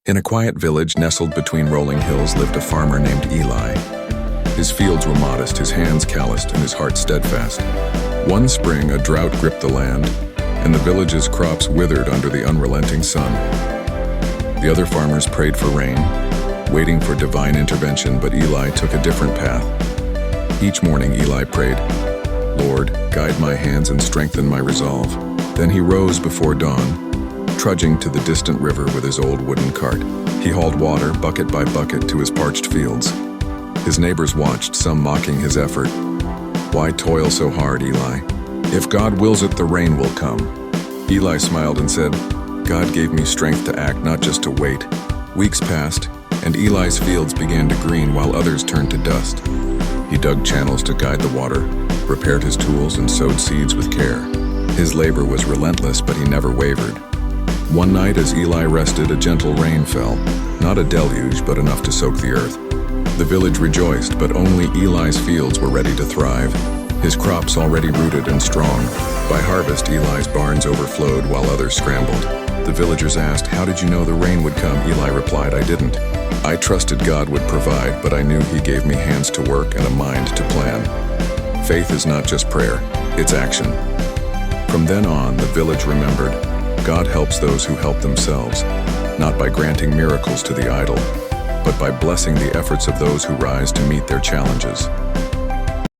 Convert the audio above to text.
In a quiet village nestled between rolling hills lived a farmer named Eli. His fields were modest, his hands calloused, and his heart steadfast. One spring, a drought gripped the land, and the village's crops withered under the unrelenting sun. The other farmers prayed for rain, waiting for divine intervention, but Eli took a different path. Each morning, Eli prayed, "Lord, guide my hands and strengthen my resolve." Then he rose before dawn, trudging to the distant river with his old wooden cart. He hauled water, bucket by bucket, to his parched fields. His neighbors watched, some mocking his effort. "Why toil so hard, Eli? If God wills it, the rain will come." Eli smiled and said, "God gave me strength to act, not just to wait." Weeks passed, and Eli's fields began to green while others turned to dust. He dug channels to guide the water, repaired his tools, and sowed seeds with care. His labor was relentless, but he never wavered. One night, as Eli rested, a gentle rain fell, not a deluge, but enough to soak the earth. The village rejoiced, but only Eli's fields were ready to thrive, his crops already rooted and strong. By harvest, Eli's barns overflowed while others scrambled. The villagers asked, "How did you know the rain would come?" Eli replied, "I didn't. I trusted God would provide, but I knew He gave me hands to work and a mind to plan." Faith is not just prayer, it's action. From then on, the village remembered, God helps those who help themselves, not by granting miracles to the idle, but by blessing the efforts of those who rise to meet their challenges.